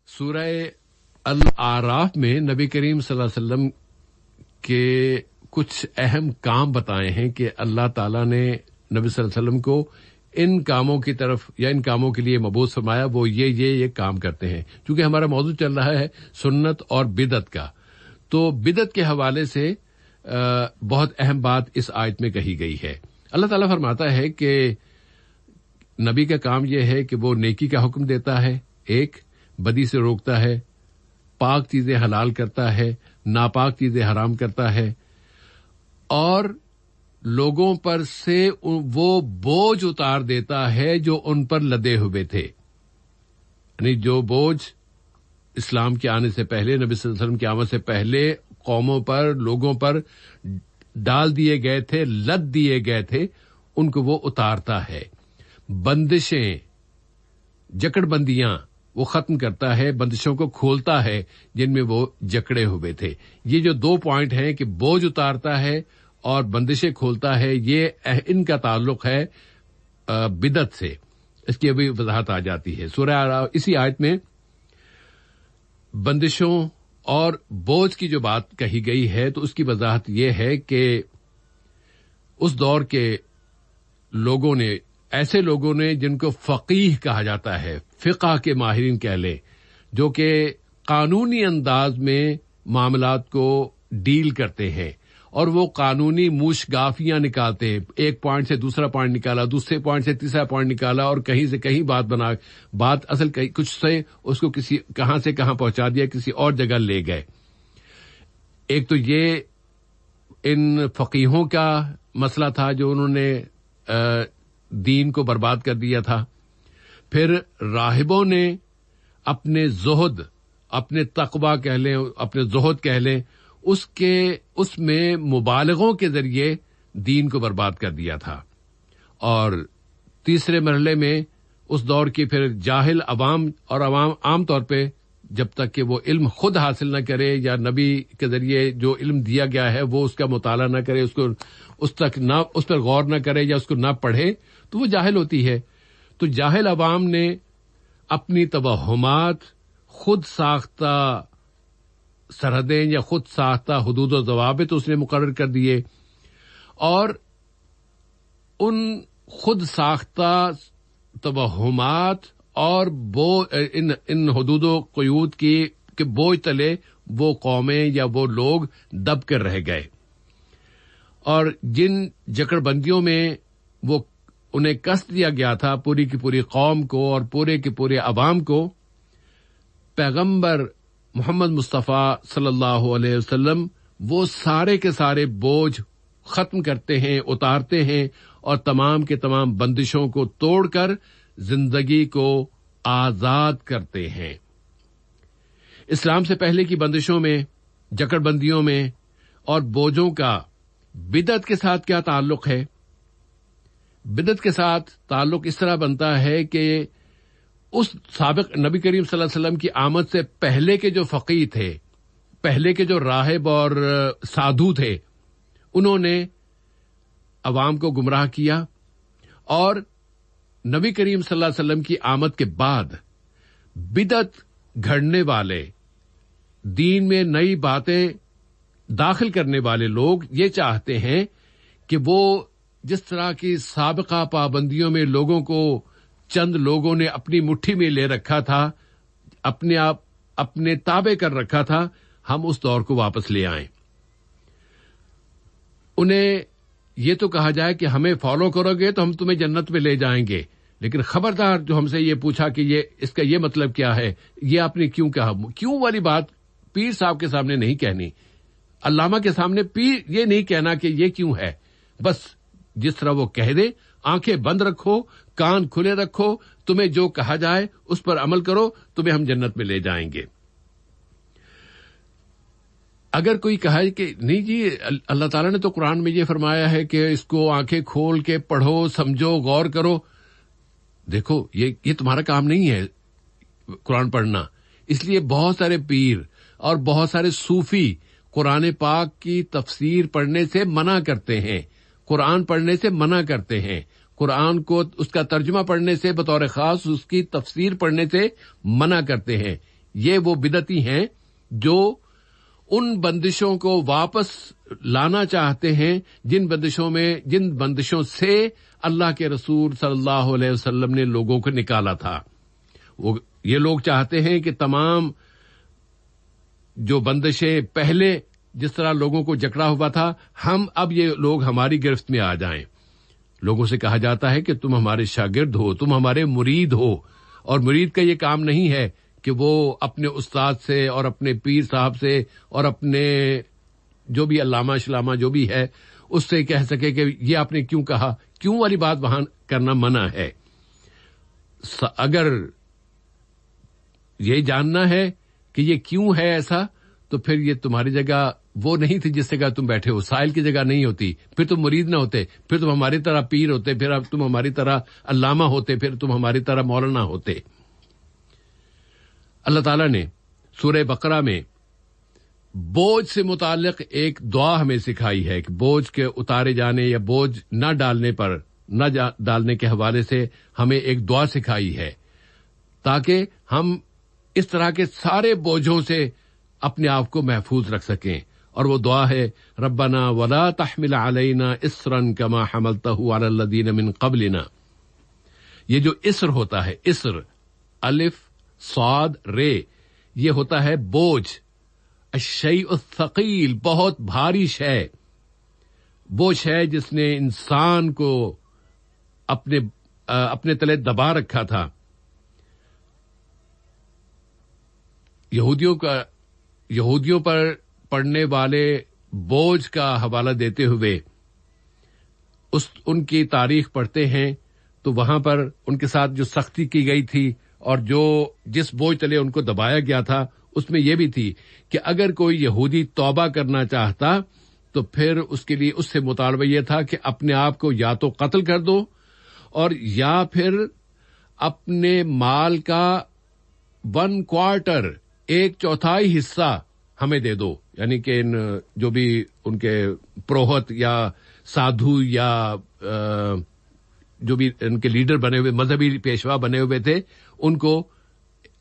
سورہ الاعراف میں نبی کریم صلی اللہ علیہ وسلم کے کچھ اہم کام بتائے ہیں کہ اللہ تعالیٰ نے نبی صلی اللہ علیہ وسلم کو ان کاموں کی طرف یا ان کاموں کے لیے مبعوث فرمایا. وہ یہ کام کرتے ہیں. چونکہ ہمارا موضوع چل رہا ہے سنت اور بدعت کا، تو بدعت کے حوالے سے بہت اہم بات اس آیت میں کہی گئی ہے. اللہ تعالیٰ فرماتا ہے کہ نبی کا کام یہ ہے کہ وہ نیکی کا حکم دیتا ہے، ایک بدی سے روکتا ہے، پاک چیزیں حلال کرتا ہے، ناپاک چیزیں حرام کرتا ہے، اور لوگوں پر سے وہ بوجھ اتار دیتا ہے جو ان پر لدے ہوئے تھے. یعنی جو بوجھ اسلام کے آنے سے پہلے، نبی صلی اللہ علیہ وسلم کی آمد سے پہلے قوموں پر، لوگوں پر ڈال دیے گئے تھے، لد دیے گئے تھے، ان کو وہ اتارتا ہے. بندشیں، جکڑ بندیاں وہ ختم کرتا ہے، بندشوں کو کھولتا ہے جن میں وہ جکڑے ہوئے تھے. یہ جو دو پوائنٹ ہیں کہ بوجھ اتارتا ہے اور بندشیں کھولتا ہے، یہ ان کا تعلق ہے بدعت سے. اس کی ابھی وضاحت آ جاتی ہے. سورہ اسی آیت میں بندشوں اور بوجھ کی جو بات کہی گئی ہے تو اس کی وضاحت یہ ہے کہ اس دور کے لوگوں نے، ایسے لوگوں نے جن کو فقیہ کہا جاتا ہے، فقہ کے ماہرین کہہ لیں، جو کہ قانونی انداز میں معاملات کو ڈیل کرتے ہیں اور وہ قانونی موشگافیاں نکالتے ہیں. ایک پوائنٹ سے دوسرا پوائنٹ نکالا، دوسرے پوائنٹ سے تیسرا پوائنٹ نکالا، اور کہیں سے کہیں بات اصل کچھ سے اس کو کہاں سے کہاں پہنچا دیا، کسی اور جگہ لے گئے. ایک تو یہ ان فقیہوں کا مسئلہ تھا جو انہوں نے دین کو برباد کر دیا تھا. پھر راہبوں نے اپنے زہد، اپنے تقویٰ کہہ لیں، اپنے زہد کہہ لیں، اس میں مبالغوں کے ذریعے دین کو برباد کر دیا تھا. اور تیسرے مرحلے میں اس دور کی پھر جاہل عوام، اور عوام عام طور پہ جب تک کہ وہ علم خود حاصل نہ کرے یا نبی کے ذریعے جو علم دیا گیا ہے وہ اس کا مطالعہ نہ کرے، اس پر غور نہ کرے یا اس کو نہ پڑھے، تو وہ جاہل ہوتی ہے. تو جاہل عوام نے اپنی توہمات، خود ساختہ سرحدیں یا خود ساختہ حدود و ضوابط اس نے مقرر کر دیے، اور ان خود ساختہ توہمات اور ان حدود و قیود کے بوجھ تلے وہ قومیں یا وہ لوگ دب کر رہ گئے. اور جن جکڑ بندیوں میں وہ انہیں کس دیا گیا تھا، پوری کی پوری قوم کو اور پورے کے پورے عوام کو، پیغمبر محمد مصطفیٰ صلی اللہ علیہ وسلم وہ سارے کے سارے بوجھ ختم کرتے ہیں، اتارتے ہیں، اور تمام کے تمام بندشوں کو توڑ کر زندگی کو آزاد کرتے ہیں. اسلام سے پہلے کی بندشوں میں، جکڑ بندیوں میں اور بوجھوں کا بدعت کے ساتھ کیا تعلق ہے؟ بدعت کے ساتھ تعلق اس طرح بنتا ہے کہ اس سابق نبی کریم صلی اللہ علیہ وسلم کی آمد سے پہلے کے جو فقیہ تھے، پہلے کے جو راہب اور سادھو تھے، انہوں نے عوام کو گمراہ کیا، اور نبی کریم صلی اللہ علیہ وسلم کی آمد کے بعد بدعت گھڑنے والے، دین میں نئی باتیں داخل کرنے والے لوگ یہ چاہتے ہیں کہ وہ جس طرح کی سابقہ پابندیوں میں لوگوں کو چند لوگوں نے اپنی مٹھی میں لے رکھا تھا، اپنے تابع کر رکھا تھا، ہم اس دور کو واپس لے آئیں. انہیں یہ تو کہا جائے کہ ہمیں فالو کرو گے تو ہم تمہیں جنت میں لے جائیں گے، لیکن خبردار جو ہم سے یہ پوچھا کہ اس کا یہ مطلب کیا ہے، یہ آپ نے کیوں کہا، کیوں والی بات پیر صاحب کے سامنے نہیں کہنی، علامہ کے سامنے پیر یہ نہیں کہنا کہ یہ کیوں ہے. بس جس طرح وہ کہہ دے، آنکھیں بند رکھو، کان کھلے رکھو، تمہیں جو کہا جائے اس پر عمل کرو، تمہیں ہم جنت میں لے جائیں گے. اگر کوئی کہا کہ نہیں جی اللہ تعالیٰ نے تو قرآن میں یہ فرمایا ہے کہ اس کو آنکھیں کھول کے پڑھو، سمجھو، غور کرو، دیکھو یہ تمہارا کام نہیں ہے قرآن پڑھنا. اس لیے بہت سارے پیر اور بہت سارے صوفی قرآن پاک کی تفسیر پڑھنے سے منع کرتے ہیں، قرآن پڑھنے سے منع کرتے ہیں، قرآن کو اس کا ترجمہ پڑھنے سے بطور خاص اس کی تفسیر پڑھنے سے منع کرتے ہیں. یہ وہ بدعتی ہیں جو ان بندشوں کو واپس لانا چاہتے ہیں جن بندشوں سے اللہ کے رسول صلی اللہ علیہ وسلم نے لوگوں کو نکالا تھا. یہ لوگ چاہتے ہیں کہ تمام جو بندشیں پہلے جس طرح لوگوں کو جکڑا ہوا تھا، اب یہ لوگ ہماری گرفت میں آ جائیں. لوگوں سے کہا جاتا ہے کہ تم ہمارے شاگرد ہو، تم ہمارے مرید ہو، اور مرید کا یہ کام نہیں ہے کہ وہ اپنے استاد سے اور اپنے پیر صاحب سے اور اپنے جو بھی علامہ شلامہ جو بھی ہے اس سے کہہ سکے کہ یہ آپ نے کیوں کہا. کیوں والی بات وہاں کرنا منع ہے. اگر یہ جاننا ہے کہ یہ کیوں ہے ایسا، تو پھر یہ تمہاری جگہ وہ نہیں تھی جس جگہ تم بیٹھے ہو، سائل کی جگہ نہیں ہوتی، پھر تم مرید نہ ہوتے، پھر تم ہماری طرح پیر ہوتے، پھر اب تم ہماری طرح علامہ ہوتے، پھر تم ہماری طرح مولانا ہوتے. اللہ تعالیٰ نے سورہ بقرہ میں بوجھ سے متعلق ایک دعا ہمیں سکھائی ہے کہ بوجھ کے اتارے جانے یا بوجھ نہ ڈالنے کے حوالے سے ہمیں ایک دعا سکھائی ہے تاکہ ہم اس طرح کے سارے بوجھوں سے اپنے آپ کو محفوظ رکھ سکیں. اور وہ دعا ہے ربنا ولا تحمل علینا اسرا کما حملتہ علی الذین من قبلنا. یہ جو اسر ہوتا ہے، اسر الف صاد رے، یہ ہوتا ہے بوجھ، الشیء الثقیل، بہت بھاری شے. بوجھ ہے جس نے انسان کو اپنے تلے دبا رکھا تھا. یہودیوں پر پڑنے والے بوجھ کا حوالہ دیتے ہوئے ان کی تاریخ پڑھتے ہیں تو وہاں پر ان کے ساتھ جو سختی کی گئی تھی اور جس بوجھ تلے ان کو دبایا گیا تھا اس میں یہ بھی تھی کہ اگر کوئی یہودی توبہ کرنا چاہتا تو پھر اس کے لیے اس سے مطالبہ یہ تھا کہ اپنے آپ کو یا تو قتل کر دو اور یا پھر اپنے مال کا 1/4 1/4 حصہ ہمیں دے دو. یعنی کہ جو بھی ان کے پروہت یا سادھو یا جو بھی ان کے لیڈر بنے ہوئے مذہبی پیشوا بنے ہوئے تھے ان کو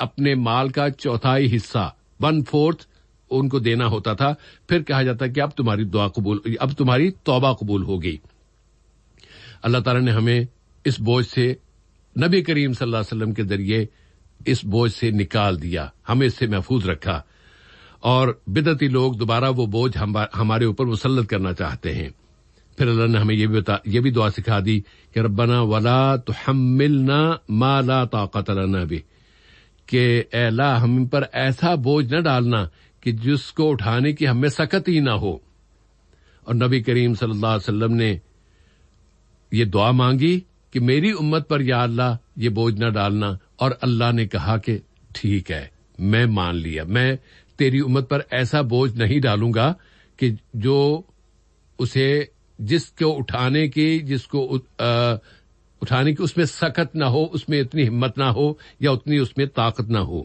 اپنے مال کا 1/4 حصہ 1/4 ان کو دینا ہوتا تھا. پھر کہا جاتا کہ اب تمہاری توبہ قبول ہوگی. اللہ تعالیٰ نے ہمیں اس بوجھ سے نبی کریم صلی اللہ علیہ وسلم کے ذریعے اس بوجھ سے نکال دیا، ہمیں اس سے محفوظ رکھا. اور بدعتی لوگ دوبارہ وہ بوجھ ہمارے اوپر مسلط کرنا چاہتے ہیں. پھر اللہ نے ہمیں یہ بھی دعا سکھا دی کہ ربنا ولا تحملنا ما لا طاقت لنا به، کہ اے اللہ ہم پر ایسا بوجھ نہ ڈالنا کہ جس کو اٹھانے کی ہمیں سکت ہی نہ ہو. اور نبی کریم صلی اللہ علیہ وسلم نے یہ دعا مانگی کہ میری امت پر یا اللہ یہ بوجھ نہ ڈالنا، اور اللہ نے کہا کہ ٹھیک ہے، میں مان لیا، میں تیری امت پر ایسا بوجھ نہیں ڈالوں گا کہ جو جس کو اٹھانے کی اس میں سخت نہ ہو، اس میں اتنی ہمت نہ ہو یا اتنی اس میں طاقت نہ ہو.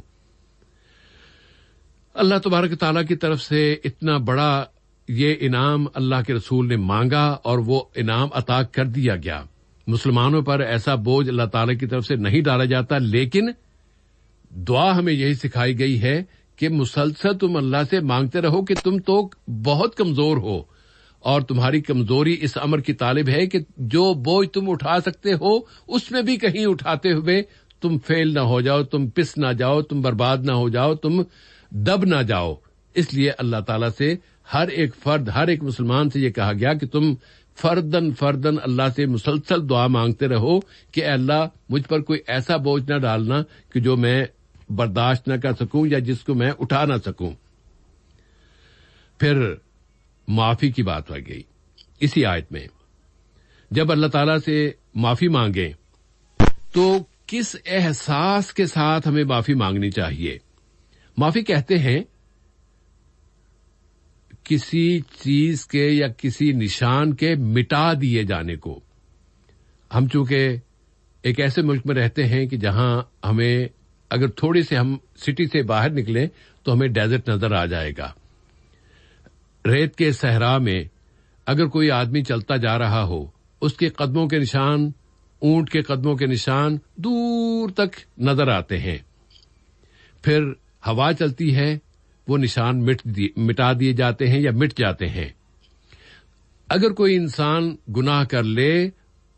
اللہ تبارک تعالیٰ کی طرف سے اتنا بڑا یہ انعام اللہ کے رسول نے مانگا اور وہ انعام عطا کر دیا گیا. مسلمانوں پر ایسا بوجھ اللہ تعالیٰ کی طرف سے نہیں ڈالا جاتا، لیکن دعا ہمیں یہی سکھائی گئی ہے کہ مسلسل تم اللہ سے مانگتے رہو کہ تم تو بہت کمزور ہو اور تمہاری کمزوری اس امر کی طالب ہے کہ جو بوجھ تم اٹھا سکتے ہو اس میں بھی کہیں اٹھاتے ہوئے تم فیل نہ ہو جاؤ، تم پس نہ جاؤ، تم برباد نہ ہو جاؤ، تم دب نہ جاؤ. اس لیے اللہ تعالیٰ سے ہر ایک مسلمان سے یہ کہا گیا کہ تم فردن اللہ سے مسلسل دعا مانگتے رہو کہ اے اللہ مجھ پر کوئی ایسا بوجھ نہ ڈالنا کہ جو میں برداشت نہ کر سکوں یا جس کو میں اٹھا نہ سکوں. پھر معافی کی بات آ گئی اسی آیت میں. جب اللہ تعالیٰ سے معافی مانگیں تو کس احساس کے ساتھ ہمیں معافی مانگنی چاہیے؟ معافی کہتے ہیں کسی چیز کے یا کسی نشان کے مٹا دیے جانے کو. ہم چونکہ ایک ایسے ملک میں رہتے ہیں کہ جہاں ہمیں اگر تھوڑے سے ہم سٹی سے باہر نکلیں تو ہمیں ڈیزرٹ نظر آ جائے گا. ریت کے صحرا میں اگر کوئی آدمی چلتا جا رہا ہو، اس کے قدموں کے نشان، اونٹ کے قدموں کے نشان دور تک نظر آتے ہیں. پھر ہوا چلتی ہے وہ نشان مٹا دیے جاتے ہیں یا مٹ جاتے ہیں۔ اگر کوئی انسان گناہ کر لے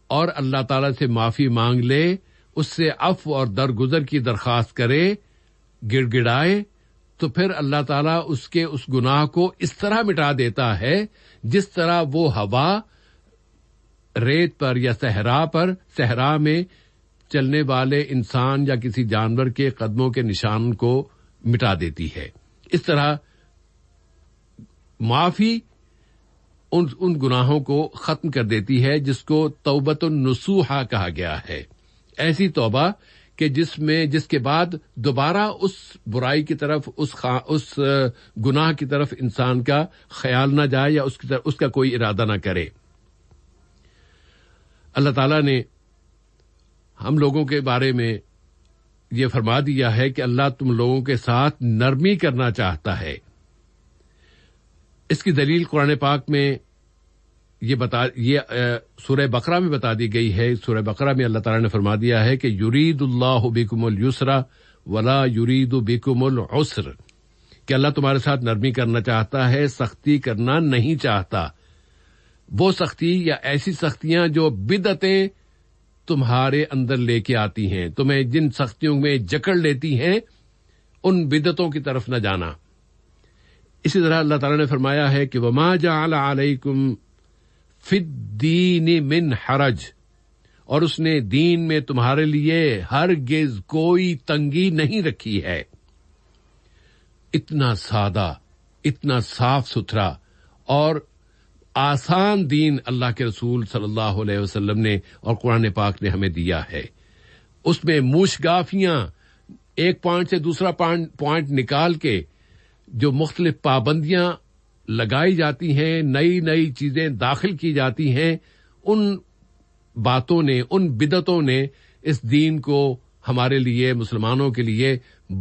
اور اللہ تعالی سے معافی مانگ لے، اس سے عفو اور درگزر کی درخواست کرے، گڑ گڑائے، تو پھر اللہ تعالیٰ اس کے اس گناہ کو اس طرح مٹا دیتا ہے جس طرح وہ ہوا ریت پر یا صحرا میں چلنے والے انسان یا کسی جانور کے قدموں کے نشان کو مٹا دیتی ہے۔ اس طرح معافی ان گناہوں کو ختم کر دیتی ہے جس کو توبۃ النصوحہ کہا گیا ہے۔ ایسی توبہ کہ جس کے بعد دوبارہ اس برائی کی طرف اس گناہ کی طرف انسان کا خیال نہ جائے یا اس کا کوئی ارادہ نہ کرے۔ اللہ تعالیٰ نے ہم لوگوں کے بارے میں یہ فرما دیا ہے کہ اللہ تم لوگوں کے ساتھ نرمی کرنا چاہتا ہے۔ اس کی دلیل قرآن پاک میں یہ سورہ بقرہ میں بتا دی گئی ہے۔ سورہ بقرہ میں اللہ تعالیٰ نے فرما دیا ہے کہ یرید اللہ بکم اليسر ولا یرید بکم العسر، کہ اللہ تمہارے ساتھ نرمی کرنا چاہتا ہے، سختی کرنا نہیں چاہتا۔ وہ سختی یا ایسی سختیاں جو بدعتیں تمہارے اندر لے کے آتی ہیں، تمہیں جن سختیوں میں جکڑ لیتی ہیں، ان بدعتوں کی طرف نہ جانا۔ اسی طرح اللہ تعالیٰ نے فرمایا ہے کہ وما جعل علیکم فی الدین من حرج، اور اس نے دین میں تمہارے لیے ہرگز کوئی تنگی نہیں رکھی ہے۔ اتنا سادہ، اتنا صاف ستھرا اور آسان دین اللہ کے رسول صلی اللہ علیہ وسلم نے اور قرآن پاک نے ہمیں دیا ہے۔ اس میں موشگافیاں ایک پوائنٹ سے دوسرا پوائنٹ نکال کے جو مختلف پابندیاں لگائی جاتی ہیں، نئی نئی چیزیں داخل کی جاتی ہیں، ان باتوں نے، ان بدعتوں نے اس دین کو ہمارے لیے، مسلمانوں کے لیے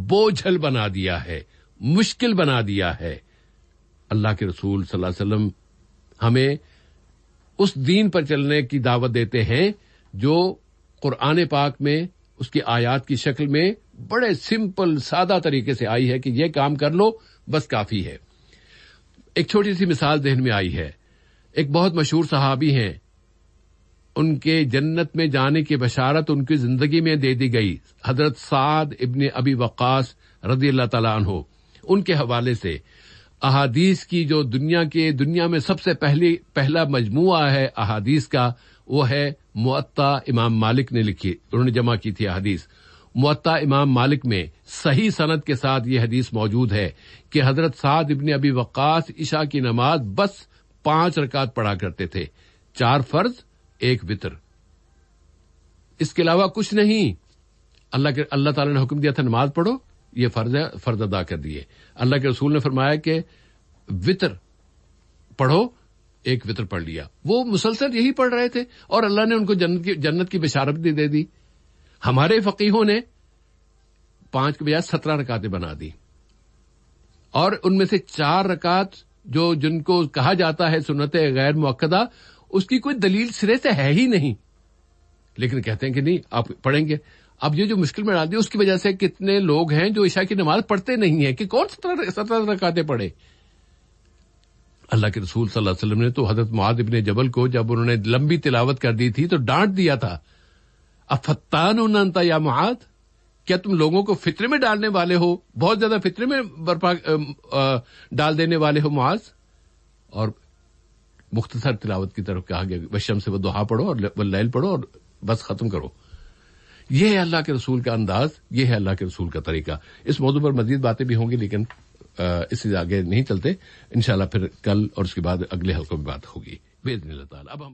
بوجھل بنا دیا ہے، مشکل بنا دیا ہے۔ اللہ کے رسول صلی اللہ علیہ وسلم ہمیں اس دین پر چلنے کی دعوت دیتے ہیں جو قرآن پاک میں اس کی آیات کی شکل میں بڑے سمپل سادہ طریقے سے آئی ہے کہ یہ کام کر لو بس کافی ہے۔ ایک چھوٹی سی مثال ذہن میں آئی ہے۔ ایک بہت مشہور صحابی ہیں، ان کے جنت میں جانے کی بشارت ان کی زندگی میں دے دی گئی، حضرت سعد ابن ابی وقاص رضی اللہ تعالیٰ عنہ۔ ان کے حوالے سے احادیث کی جو دنیا میں سب سے پہلا مجموعہ ہے احادیث کا، وہ ہے موطا امام مالک نے لکھی، انہوں نے جمع کی تھی احادیث۔ موطا امام مالک میں صحیح سند کے ساتھ یہ حدیث موجود ہے کہ حضرت سعد ابن ابی وقاص عشاء کی نماز بس 5 رکعت پڑھا کرتے تھے، 4 فرض 1 وتر، اس کے علاوہ کچھ نہیں۔ اللہ تعالیٰ نے حکم دیا تھا نماز پڑھو، یہ فرض ہے، فرض ادا کر دیے۔ اللہ کے رسول نے فرمایا کہ وتر پڑھو، 1 وتر پڑھ لیا۔ وہ مسلسل یہی پڑھ رہے تھے اور اللہ نے ان کو جنت کی بشارت بھی دے دی۔ ہمارے فقیہوں نے 5 کے بجائے 17 رکعتیں بنا دی، اور ان میں سے 4 رکعت جن کو کہا جاتا ہے سنت غیر مؤکدہ، اس کی کوئی دلیل سرے سے ہے ہی نہیں، لیکن کہتے ہیں کہ نہیں آپ پڑھیں گے۔ اب یہ جو مشکل میں ڈال دی، اس کی وجہ سے کتنے لوگ ہیں جو عشاء کی نماز پڑھتے نہیں ہیں کہ کون 17 رکعتیں پڑھے۔ اللہ کے رسول صلی اللہ علیہ وسلم نے تو حضرت معاذ ابن جبل کو جب انہوں نے لمبی تلاوت کر دی تھی تو ڈانٹ دیا تھا، افتان انت یا معاذ، کیا تم لوگوں کو فطرے میں ڈالنے والے ہو، بہت زیادہ فطرے میں ڈال دینے والے ہو معاذ۔ اور مختصر تلاوت کی طرف کہا گیا والشمس والضحیٰ پڑھو اور واللیل پڑھو اور بس ختم کرو۔ یہ ہے اللہ کے رسول کا انداز، یہ ہے اللہ کے رسول کا طریقہ۔ اس موضوع پر مزید باتیں بھی ہوں گی لیکن اس سے آگے نہیں چلتے، انشاءاللہ پھر کل اور اس کے بعد اگلے حلقوں میں بات ہوگی باذن اللہ تعالی۔ اب ہم